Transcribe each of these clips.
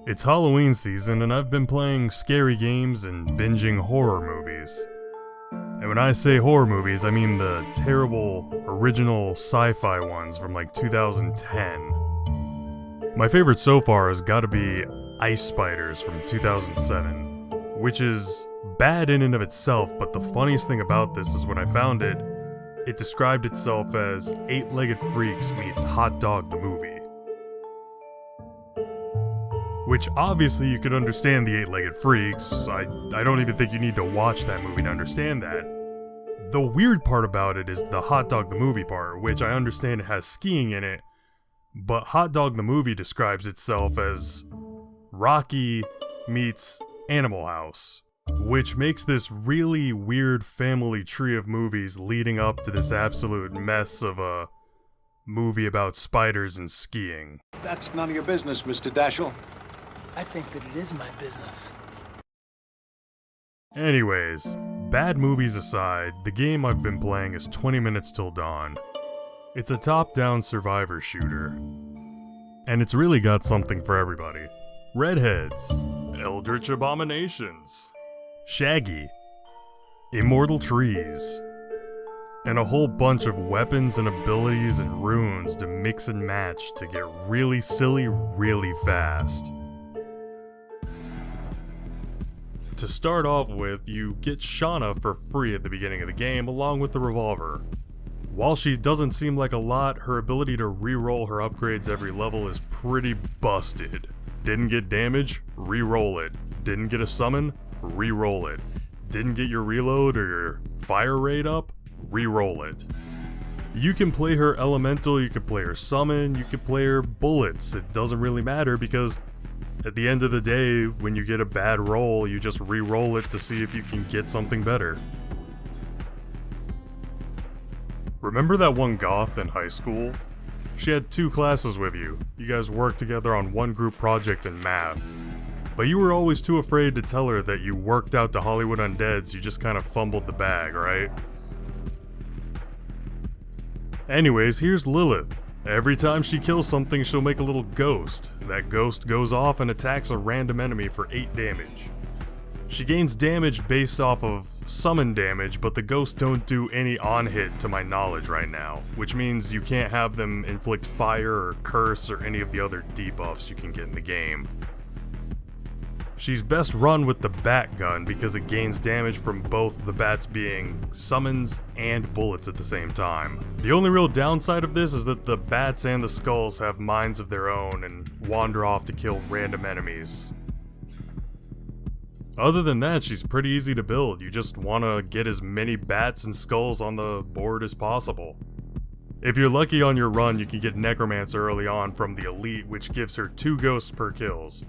It's Halloween season and I've been playing scary games and binging horror movies. And when I say horror movies, I mean the terrible, original sci-fi ones from like 2010. My favorite so far has gotta be Ice Spiders from 2007, which is bad in and of itself, but the funniest thing about this is when I found it, it described itself as Eight-Legged Freaks meets Hotdog the Movie. Which obviously you could understand the Eight-Legged Freaks. I don't even think you need to watch that movie to understand that. The weird part about it is the Hotdog the Movie part, which I understand it has skiing in it, but Hotdog the Movie describes itself as Rocky meets Animal House, which makes this really weird family tree of movies leading up to this absolute mess of a movie about spiders and skiing. That's none of your business, Mr. Dashel. I think that it is my business. Anyways, bad movies aside, the game I've been playing is 20 Minutes Till Dawn. It's a top-down survivor shooter. And it's really got something for everybody. Redheads, eldritch abominations, Shaggy, immortal trees, and a whole bunch of weapons and abilities and runes to mix and match to get really silly really fast. To start off with, you get Shauna for free at the beginning of the game along with the revolver. While she doesn't seem like a lot, her ability to re-roll her upgrades every level is pretty busted. Didn't get damage? Re-roll it. Didn't get a summon? Re-roll it. Didn't get your reload or your fire rate up? Re-roll it. You can play her elemental, you can play her summon, you can play her bullets. It doesn't really matter because at the end of the day, when you get a bad roll, you just re-roll it to see if you can get something better. Remember that one goth in high school? She had 2 classes with you. You guys worked together on one group project in math. But you were always too afraid to tell her that you worked out to Hollywood Undead, so you just kind of fumbled the bag, right? Anyways, here's Lilith. Every time she kills something, she'll make a little ghost. That ghost goes off and attacks a random enemy for 8 damage. She gains damage based off of summon damage, but the ghosts don't do any on-hit to my knowledge right now, which means you can't have them inflict fire or curse or any of the other debuffs you can get in the game. She's best run with the bat gun because it gains damage from both the bats being summons and bullets at the same time. The only real downside of this is that the bats and the skulls have minds of their own and wander off to kill random enemies. Other than that, she's pretty easy to build. You just want to get as many bats and skulls on the board as possible. If you're lucky on your run, you can get Necromancer early on from the Elite, which gives her 2 ghosts per kills.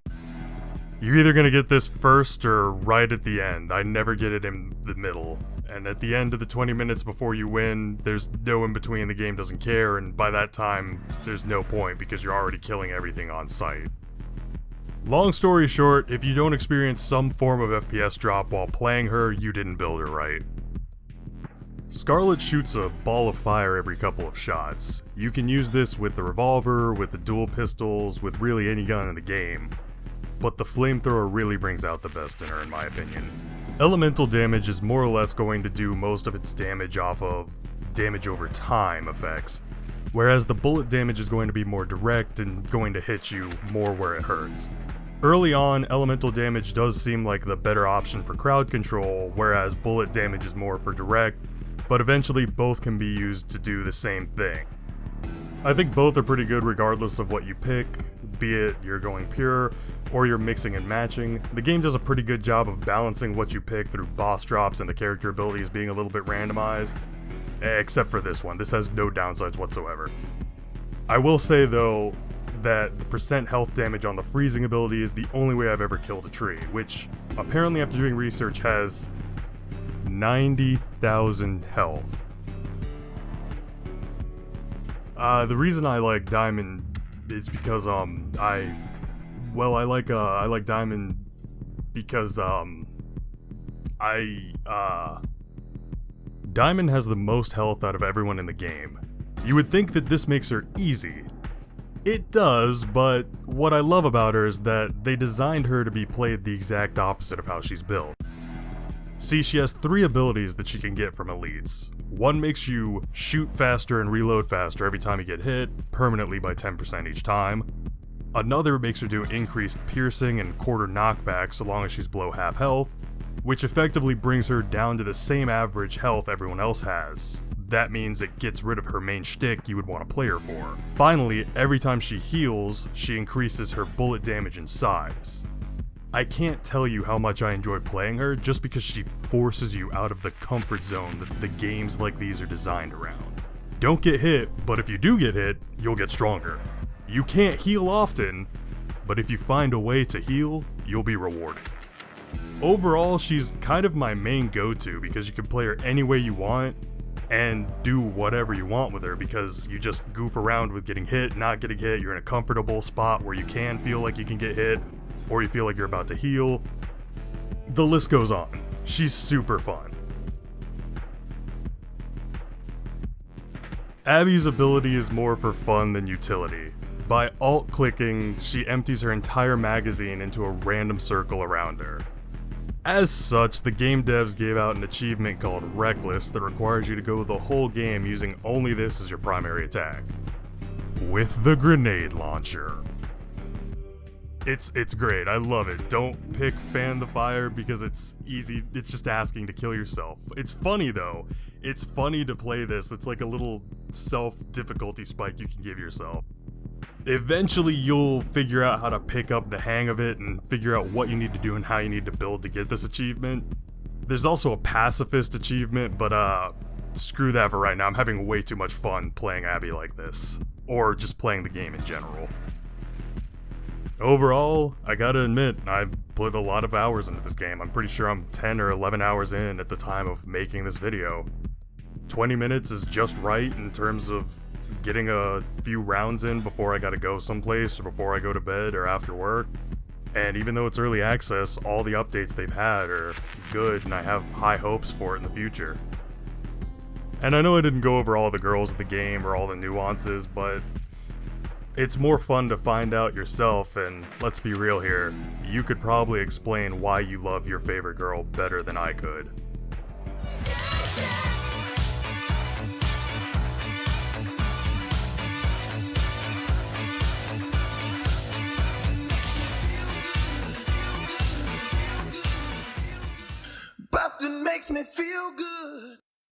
You're either gonna get this first or right at the end. I never get it in the middle. And at the end of the 20 minutes before you win, there's no in between, the game doesn't care, and by that time, there's no point because you're already killing everything on sight. Long story short, if you don't experience some form of FPS drop while playing her, you didn't build her right. Scarlet shoots a ball of fire every couple of shots. You can use this with the revolver, with the dual pistols, with really any gun in the game. But the flamethrower really brings out the best in her, in my opinion. Elemental damage is more or less going to do most of its damage off of damage over time effects, whereas the bullet damage is going to be more direct and going to hit you more where it hurts. Early on, elemental damage does seem like the better option for crowd control, whereas bullet damage is more for direct, but eventually both can be used to do the same thing. I think both are pretty good regardless of what you pick, be it you're going pure, or you're mixing and matching. The game does a pretty good job of balancing what you pick through boss drops and the character abilities being a little bit randomized, except for this one. This has no downsides whatsoever. I will say though, that the percent health damage on the freezing ability is the only way I've ever killed a tree, which apparently after doing research has 90,000 health. The reason I like Diamond is because, I like Diamond because, Diamond has the most health out of everyone in the game. You would think that this makes her easy, It does, but what I love about her is that they designed her to be played the exact opposite of how she's built. See, she has 3 abilities that she can get from elites. One makes you shoot faster and reload faster every time you get hit, permanently by 10% each time. Another makes her do increased piercing and quarter knockback so long as she's below half health, which effectively brings her down to the same average health everyone else has. That means it gets rid of her main shtick you would want to play her for. Finally, every time she heals, she increases her bullet damage and size. I can't tell you how much I enjoy playing her just because she forces you out of the comfort zone that the games like these are designed around. Don't get hit, but if you do get hit, you'll get stronger. You can't heal often, but if you find a way to heal, you'll be rewarded. Overall, she's kind of my main go-to because you can play her any way you want and do whatever you want with her because you just goof around with getting hit, not getting hit, you're in a comfortable spot where you can feel like you can get hit, or you feel like you're about to heal. The list goes on. She's super fun. Abby's ability is more for fun than utility. By alt-clicking, she empties her entire magazine into a random circle around her. As such, the game devs gave out an achievement called Reckless that requires you to go the whole game using only this as your primary attack. With the grenade launcher. It's great, I love it. Don't pick Fan the Fire because it's easy, it's just asking to kill yourself. It's funny though. It's funny to play this, it's like a little self-difficulty spike you can give yourself. Eventually you'll figure out how to pick up the hang of it and figure out what you need to do and how you need to build to get this achievement. There's also a pacifist achievement, but screw that for right now. I'm having way too much fun playing Abby like this. Or just playing the game in general. Overall, I gotta admit, I've put a lot of hours into this game. I'm pretty sure I'm 10 or 11 hours in at the time of making this video. 20 minutes is just right in terms of getting a few rounds in before I gotta go someplace or before I go to bed or after work. And even though it's early access, all the updates they've had are good and I have high hopes for it in the future. And I know I didn't go over all the girls of the game or all the nuances, but it's more fun to find out yourself, and let's be real here, you could probably explain why you love your favorite girl better than I could. Bustin makes me feel good.